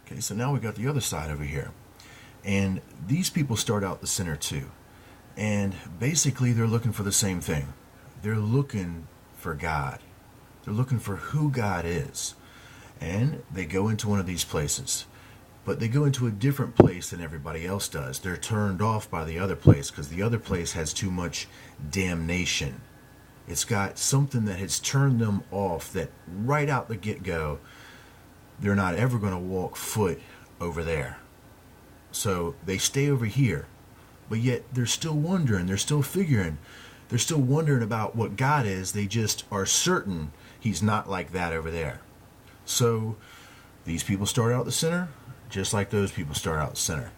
Okay, so now we got the other side over here. And these people start out the center too. And basically they're looking for the same thing. They're looking for God. They're looking for who God is. And they go into one of these places. But they go into a different place than everybody else does. They're turned off by the other place because the other place has too much damnation. It's got something that has turned them off that right out the get-go, they're not ever going to walk foot over there. So they stay over here. But yet they're still wondering, they're still figuring, they're still wondering about what God is. They just are certain he's not like that over there. So these people start out the center, just like those people start out the center.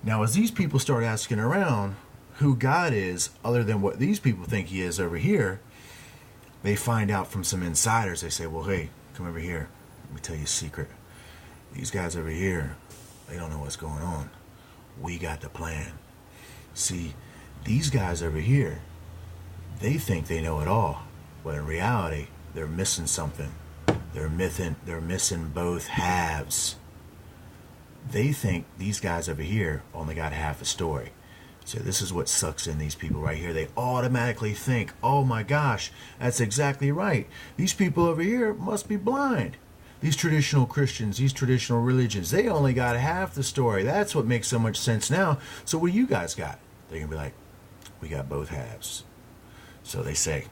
Now, as these people start asking around who God is, other than what these people think he is over here, they find out from some insiders. They say, well, hey, come over here. Let me tell you a secret. These guys over here, they don't know what's going on. We got the plan. See, these guys over here, they think they know it all. But in reality, they're missing something. They're missing both halves. They think these guys over here only got half a story. So this is what sucks in these people right here. They automatically think, oh my gosh, that's exactly right. These people over here must be blind. These traditional Christians, these traditional religions, they only got half the story. That's what makes so much sense now. So what do you guys got? They're going to be like, we got both halves. So they say,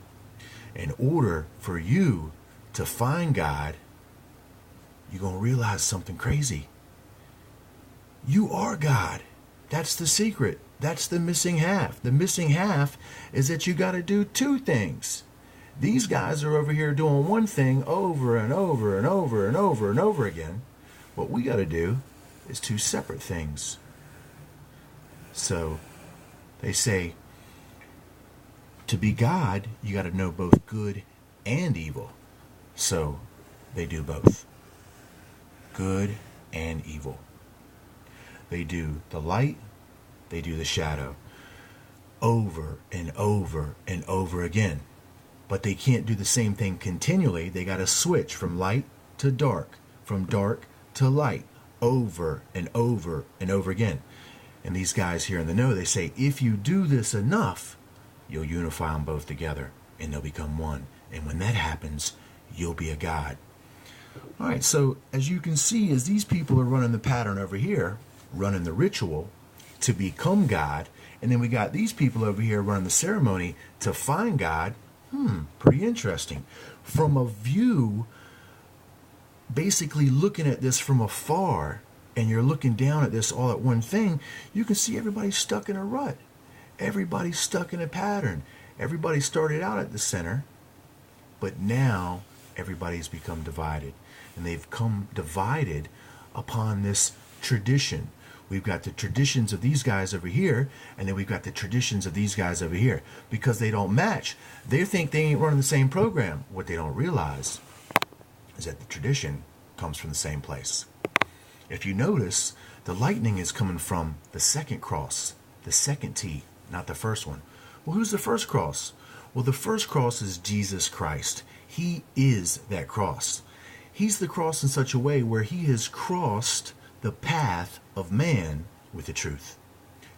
in order for you to find God, you're going to realize something crazy. You are God. That's the secret. That's the missing half. The missing half is that you got to do two things. These guys are over here doing one thing over and over and over and over and over again. What we got to do is two separate things. So they say, to be God, you got to know both good and evil. So they do both. Good and evil. They do the light, they do the shadow. Over and over and over again. But they can't do the same thing continually. They got to switch from light to dark, from dark to light, over and over and over again. And these guys here in the know, they say, if you do this enough, you'll unify them both together and they'll become one. And when that happens, you'll be a God. All right, so as you can see, as these people are running the pattern over here, running the ritual to become God, and then we got these people over here running the ceremony to find God. Pretty interesting. From a view, basically looking at this from afar, and you're looking down at this all at one thing, you can see everybody's stuck in a rut. Everybody's stuck in a pattern. Everybody started out at the center, but now everybody's become divided. And they've come divided upon this tradition. We've got the traditions of these guys over here, and then we've got the traditions of these guys over here. Because they don't match. They think they ain't running the same program. What they don't realize is that the tradition comes from the same place. If you notice, the lightning is coming from the second cross, the second T, not the first one. Well, who's the first cross? Well, the first cross is Jesus Christ. He is that cross. He's the cross in such a way where he has crossed the path of man with the truth.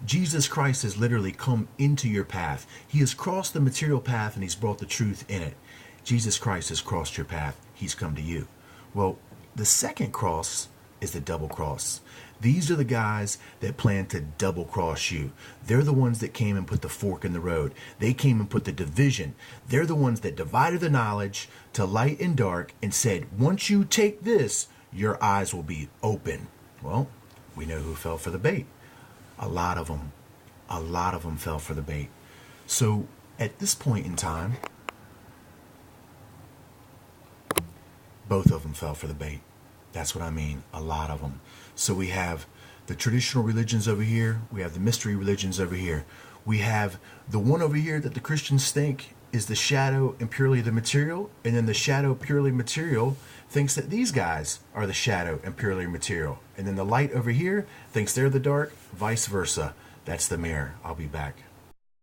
Jesus Christ has literally come into your path. He has crossed the material path and he's brought the truth in it. Jesus Christ has crossed your path. He's come to you. Well, the second cross is the double cross. These are the guys that plan to double cross you. They're the ones that came and put the fork in the road. They came and put the division. They're the ones that divided the knowledge to light and dark and said, once you take this, your eyes will be open. Well, we know who fell for the bait. A lot of them fell for the bait. So at this point in time, both of them fell for the bait. That's what I mean, a lot of them. So we have the traditional religions over here. We have the mystery religions over here. We have the one over here that the Christians think is the shadow and purely the material. And then the shadow purely material thinks that these guys are the shadow and purely material. And then the light over here thinks they're the dark, vice versa. That's the mirror. I'll be back.